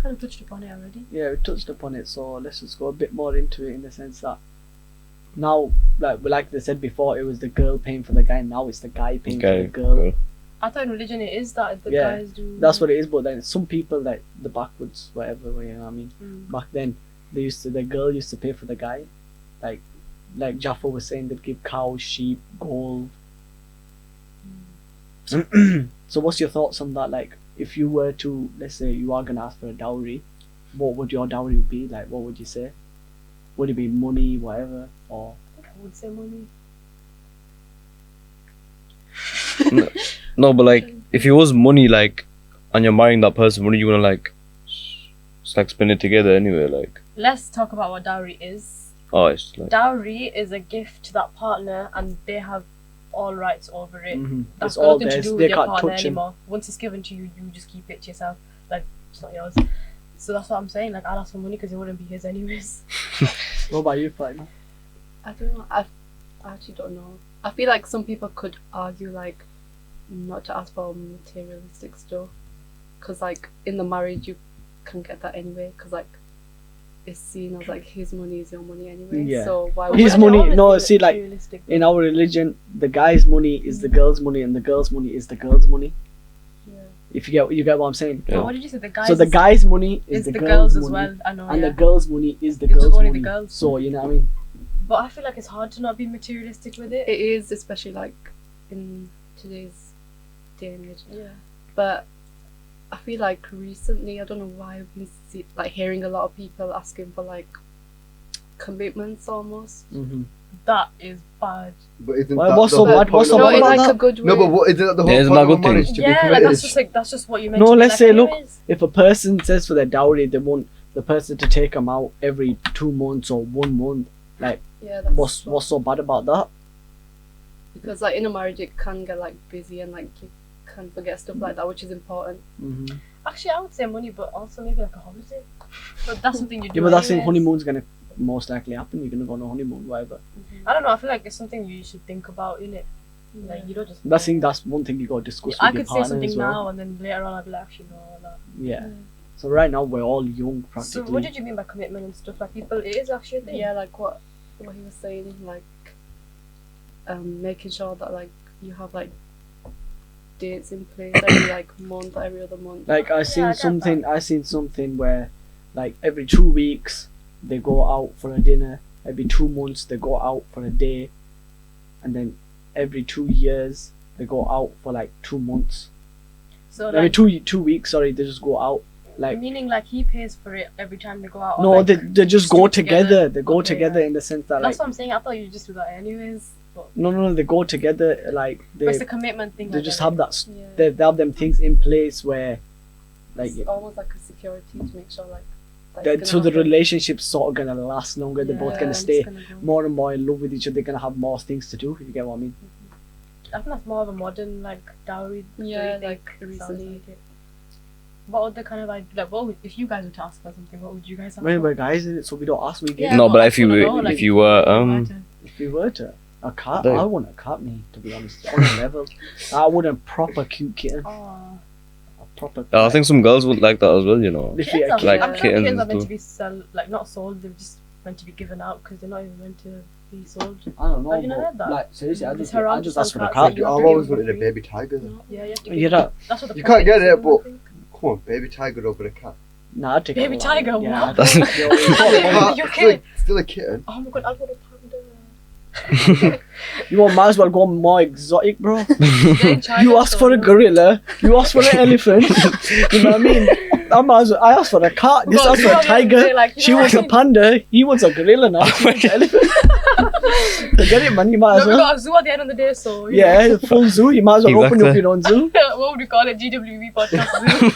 Kind of touched upon it already. Yeah, we touched upon it, so let's just go a bit more into it in the sense that now, like they said before, it was the girl paying for the guy. Now it's the guy paying for the girl. I thought in religion it is that the Yeah, guys do. That's what it is. But then some people like the backwards, whatever. You know what I mean? Mm. Back then, the girl used to pay for the guy, like Jaffa was saying, they'd give cows, sheep, gold. So what's your thoughts on that? Like, if you were to, let's say you are gonna ask for a dowry, what would your dowry be? Like, what would you say? Would it be money, whatever, or I think I would say money. No, but like, if it was money, like, and you're marrying that person, wouldn't you wanna like, just like spend it together anyway? Like, Let's talk about what dowry is. oh, it's like, Dowry is a gift to that partner, and they have all rights over it. it's That's got all nothing to theirs? do They with your can't partner touch him. anymore. Once it's given to you, you just keep it to yourself. Like, it's not yours. So that's what I'm saying. Like, I'd ask for money because it wouldn't be his anyways. What about you, Fatima? I don't know. I actually don't know. I feel like some people could argue like not to ask for materialistic stuff, because like in the marriage you can get that anyway, because like it's seen as like his money is your money anyway. Yeah. So why But His wouldn't it money- always no, be see, like, materialistic? In our religion, the guy's money is the girl's money, and the girl's money is the girl's money. Yeah. If you get what I'm saying. But Yeah. what did you say? The guys. So the guy's money is is the the girl's girls as money, well. I know. and yeah. the girl's money is the It's girl's only the money. girls. So you know what I mean? But I feel like it's hard to not be materialistic with it. It is, especially like in today's day and age. Yeah. But I feel like recently, I don't know why I've been hearing a lot of people asking for like commitments almost. That is bad. But isn't Why- that what's the so whole bad? What's point so of No, bad in about like that? a good way. No, but what isn't that the whole Yeah, isn't point that of a good marriage thing? to be Yeah, like committed? that's just what you No, mentioned. let's like, say, look, anyways. if a person says for their dowry they want the person to take them out every 2 months or 1 month, Yeah, that's what's so bad about that? because like in a marriage it can get like busy and like you can forget stuff like that, which is important. Actually, I would say money, but also maybe like a holiday. But that's something you do. Yeah, but that's in anyways. honeymoon's gonna most likely happen. You're gonna go on a honeymoon, whatever. I don't know. I feel like it's something you should think about, innit? Like you don't just. That's one thing you gotta discuss I with your could say partner something as well. now, and then later on I'd be like, actually, no. Like. Yeah. So right now we're all young, So practically. what did you mean by commitment and stuff? Like people, it is actually a thing. Yeah, like what he was saying, like making sure that like you have like dates in place every like month, every other month. Like I I seen get something where, like every 2 weeks they go out for a dinner. Every 2 months they go out for a day, and then every 2 years they go out for like 2 months. So Every like, 2 weeks, sorry, they just go out. Like meaning like he pays for it every time they go out. or, no, like, they just do go it together. They go Okay, together yeah. in the sense that like That's what I'm saying. I thought you just do that anyways. But no, they go together. Like but it's they a commitment thing. they I just get have it. that. Yeah. They have them things in place where, like, It's almost like a security to make sure like that that, it's so gonna the happen. relationship's sort of gonna last longer. They're both Yeah, gonna it's stay gonna go. more and more in love with each other. They're gonna have more things to do. If you get what I mean. I think that's more of a modern like dowry. Yeah, thing. like Sounds recently. like it. What other kind of like what would, if you guys were to ask for something, what would you guys ask When for? we're guys in it, so we don't ask. We get. Yeah, No, but I if you wanna were- know, like, if you were, If we were to a cat, Don't. I want a cat, me, to be honest, on a level. I want a proper cute kitten. Oh, A proper. I think some girls would like that as well, you know. Literally, Kids are, like I'm sure kittens kittens are and meant to stuff. be not sold. They're just meant to be given out because they're not even meant to be sold. I don't know. Have you not heard but, that? like seriously, I It's just haram to asked for sell the cats, cat. like, I've you have to always give wanted a them baby tiger. Though. Yeah, you have to You give hear them. that? That's what the You can't prophet get it, said, I but- think. Come on, baby tiger over a cat. Nah, I'd take Baby a tiger, Yeah, what? I'd take it. Cat, You still, kid. still a kitten. Oh my god, I'll go to panda. You might as well go more exotic, bro. Yeah, in China, You asked so, for a yeah. gorilla. You asked for an elephant. You know what I mean? I asked for a cat. This God, asked you for a know, tiger. they're like, you She know wants what I a mean? panda. He wants a gorilla now. She wants an elephant. Forget it, man. You might No, as we well. got a zoo at the end of the day, so you Yeah, the full zoo. You might as well open up Exactly. your own zoo. know. What would we call it? GWB Podcast Zoo.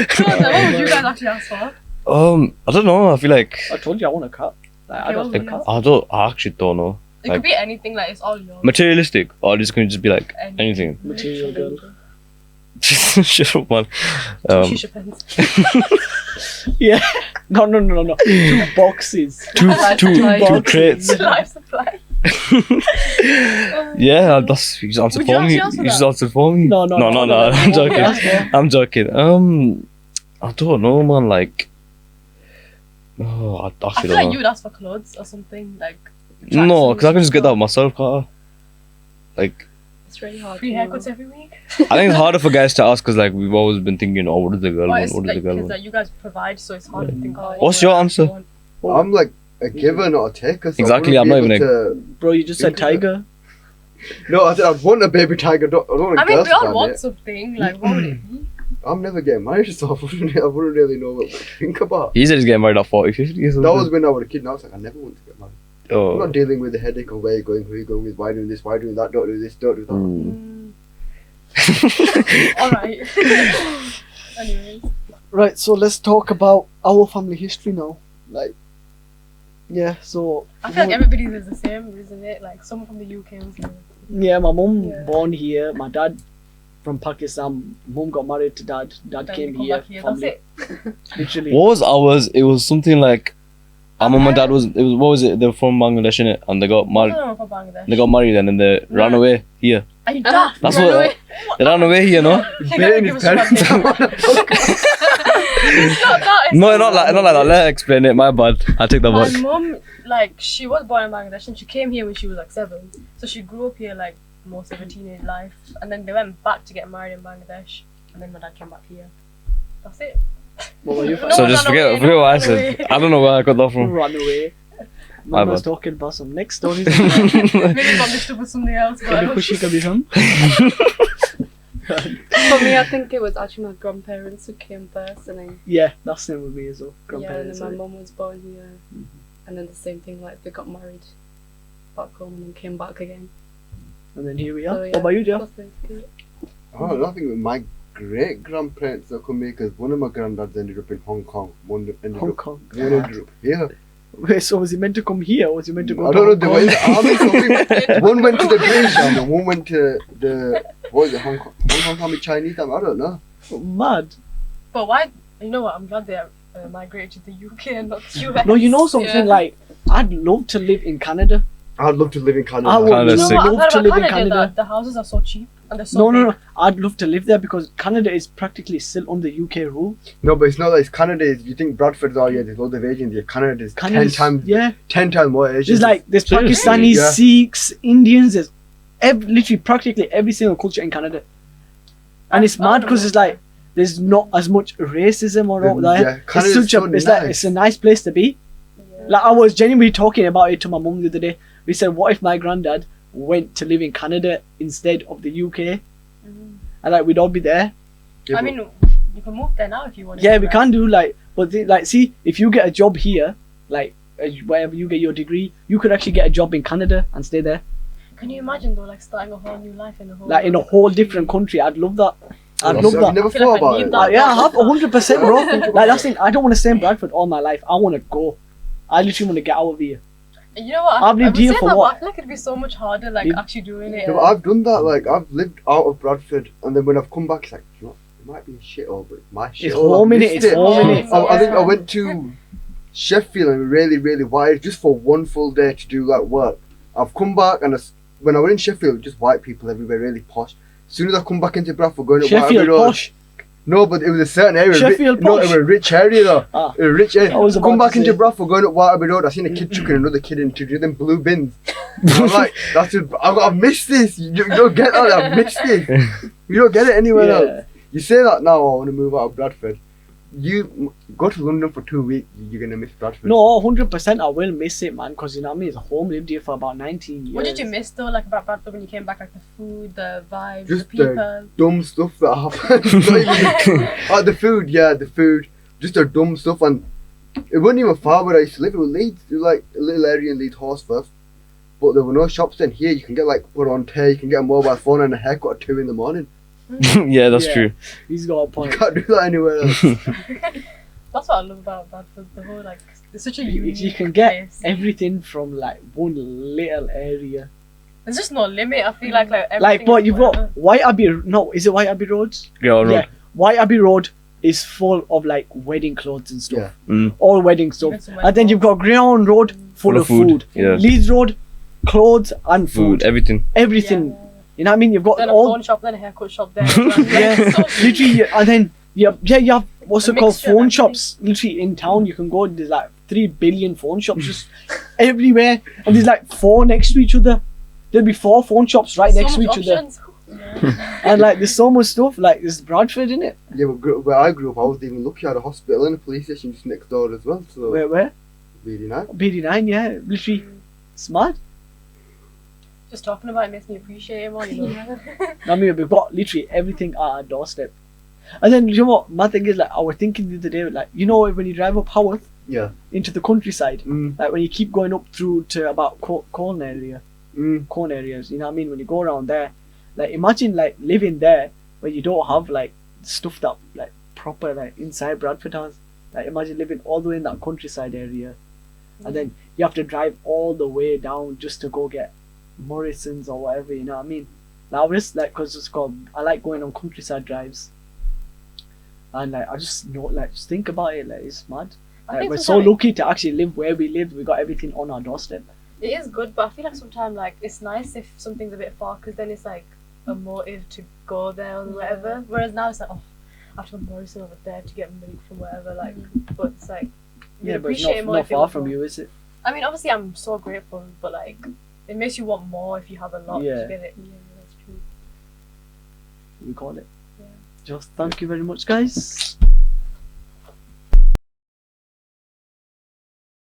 So, what would you guys actually ask for? I don't know. I feel like I told you I want a cat. Like, I'd ask for a cat. I actually don't know. It Like- could be anything, like it's all yours. Materialistic, or just can just be like anything. Material girl. Shut up, man. Shisha pens. Yeah. No. 2 boxes. Two boxes. crates. Life supply. Yeah, that's you just answered Would you for me. actually answer You just that? answered for me. No. I'm joking. That's I'm joking. I don't know, man. Like, oh, I I actually feel don't like know. you would ask for clothes or something like. No, because I can just get that tracksuits, myself, can't I? Like, It's really hard. Free to know. haircuts every week. I think it's harder for guys to ask because, like, we've always been thinking, oh, what does the girl Or want? it's What does like the girl because want? like you guys provide, so it's hard to think. Of What's your answer? I'm like a giver, not a taker. So Exactly, I I'm wouldn't not be even able to- Bro, you just said tiger. No, I said I'd want a baby tiger. I don't want a I mean, girl we all stand want it. something. Like, what would it be? I'm never getting married, so I wouldn't really know what to think about. He said he's getting married at 40, 50 or something. That was when I was a kid, and I was like, I never want to get married. I'm Oh. not dealing with the headache of where you're going, who you're going with, why doing this, why doing that, don't do this, don't do that. Mm. Alright. Anyways. Right, so let's talk about our family history now. Like, yeah, so. I feel like everybody's is the same, isn't it? Like, someone from the UK was here. Yeah, my mum Yeah. born here. My dad from Pakistan. Mum got married to dad. Dad Then came they come here. back here. That's Family, it. literally. What was ours? It was something like our mum and dad was. It was what was it? They were from Bangladesh, innit? And they got I married. don't know about Bangladesh. They got married and then they ran Yeah. away here. Are you daft? That's Run what- away. They ran away here, no? You gotta give us a parents run there. It's not that. It's No, not like that. Let her explain it. My bad. I take that My back. mum, like, she was born in Bangladesh and she came here when she was like 7. So she grew up here like most of her teenage life. And then they went back to get married in Bangladesh. And then my dad came back here. That's it. What were you No, So run just away, forget no, what I run said. away. I don't know where I got that from. Run away. My Mum was bad. talking about some next stories. Maybe got mixed up with something else. But Maybe Khushi could be from. For me, I think it was actually my grandparents who came first, and then Yeah, that's the same with me as well. yeah, and Grandparents. then my mum was born here, and then the same thing, like they got married back home and then came back again. And then here we are. So, yeah. What about you, Jeff? That's basically it. I don't know, I think with my great grandparents that come here, because one of my granddads ended up in Hong Kong, one ended Hong up Kong. here. Wait, so was he meant to come here or was he meant to go I to don't know, Hong they Kong? were in the army, so I think one went to the British army, one went to the, what is it, Hong Kong army, Chinese army, I don't know. Mad. But why? You know what? I'm glad they migrated to the UK and not the US. No, you know something, Yeah. like, I'd love to live in Canada. I'd love to live in Canada. I would Canada's sick. love I've to heard live in about Canada. Canada. The houses are so cheap and they're so No, big. no. I'd love to live there because Canada is practically still under UK rule. No, but it's not like Canada is, you think Bradford's all, yeah, there's loads of Asians, yeah, Canada is 10 Canada's, times, yeah. 10 times more Asians. There's like, there's Seriously? Pakistanis, Yeah. Sikhs, Indians, there's literally practically every single culture in Canada. And it's I mad don't because know. it's like, there's not as much racism or all that. Yeah, Canada's It's so it's nice. like, it's a nice place to be. Yeah. Like, I was genuinely talking about it to my mum the other day. We said, what if my granddad went to live in Canada instead of the UK? Mhm. And like, we'd all be there. Yeah, I but- mean, you can move there now if you want. Yeah, we can do like, but like, see, if you get a job here, like wherever you get your degree, you could actually get a job in Canada and stay there, Can you imagine though, like starting a whole new life in a whole like in a whole different country. I'd love that. I'd I've love never that. I feel like thought I about need it. that. Yeah, I have 100%, bro. Like that's the thing. I don't want to stay in Bradford all my life. I want to go. I literally want to get out of here. And you know what? I've lived I here would say for that, what? but I feel like it'd be so much harder, like Live- actually doing it. Yeah, but I've done that, like, I've lived out of Bradford, and then when I've come back, it's like, you know, it might be a shithole, but it's my shithole. It's home, I've innit? missed It's it. home, innit? I think I Yeah. went to Sheffield and really, really wide just for one full day to do like work. I've come back and when I went in Sheffield, just white people everywhere, really posh. As soon as I come back into Bradford, going up Waterbury Sheffield Road. posh. No, but it was a certain area. Sheffield No, posh. it was a rich area though. Ah. It was a rich area. I was about Come to back into say. Bradford, going up Waterbury Road. I seen a kid chucking another kid into them blue bins. I'm like, I've missed this. You don't get that. I've missed this. You don't get it anywhere Yeah. else. You say that now. I want to move out of Bradford. You go to London for 2 weeks. You're gonna miss Bradford. No, 100% I will miss it, man, because you know what I mean? It's home, lived here for about 19 years. What did you miss though, like about Bradford when you came back? Like the food, the vibes, Just the people. dumb stuff that happened. The food, yeah, the food. Just the dumb stuff, and it wasn't even far where I used to live. It was Leeds. It was like a little area in Leeds, Horsforth. But there were no shops then. Here you can get like put on hair, you can get a mobile phone and a haircut at 2 in the morning. Yeah, that's Yeah. true. He's got a You point. can't do that anywhere else. That's what I love about Bradford. The whole like, it's such a unique You can get place. everything from like one little area. There's just no limit. I feel like everything. Like, but is you've whatever. got White Abbey. No, is it White Abbey Road? Yeah, all right. White Abbey Road is full of like wedding clothes and stuff. Yeah. Mm. All wedding stuff. Even some And then you've got Greyhound Road full of food. Yeah. Leeds Road, clothes and Food, food. everything. Everything. Yeah. You know what I mean? You've got Then a all. phone shop, then a haircut shop there. as well. Like, Yeah, so literally, and then you have what's A it called? mixture of Phone everything. shops. Literally in town, you can go. There's like 3 billion phone shops just everywhere, and there's like 4 next to each other. There'll be 4 phone shops right so next to much each other, options. Yeah. and like there's so much stuff. Like there's Bradford in it. Yeah, but where I grew up, I was even lucky. I had a hospital and a police station just next door as well. So Where? really nice. BD9, yeah, literally, it's mad. Just talking about it makes me appreciate it more, you know. I mean, we've got literally everything at our doorstep. And then you know what? My thing is like I was thinking the other day, like you know when you drive up Haworth Yeah. into the countryside, Mm. like when you keep going up through to about corn areas, you know what I mean? When you go around there, like imagine like living there where you don't have like stuff that like proper like inside Bradford has. Like imagine living all the way in that countryside area, and then you have to drive all the way down just to go get Morrison's or whatever. You know what I mean? Now just like because it's called, I like going on countryside drives, and like I just know like just think about it, like it's mad. I Like, think we're so sometimes lucky to actually live where we live. We got everything on our doorstep. it is good, but I feel like sometimes like it's nice if something's a bit far, because then it's like a motive to go there or whatever. Whereas now it's like, oh, I have to go to Morrison over there to get milk from wherever. Like, but it's like, Yeah, you'd but it's appreciate it not, more not if it far was from more. you, is it? I mean, obviously, I'm so grateful, but like, it makes you want more if you have a lot Yeah. to get it. Yeah, that's true. We call it. Yeah. Just thank you very much, guys.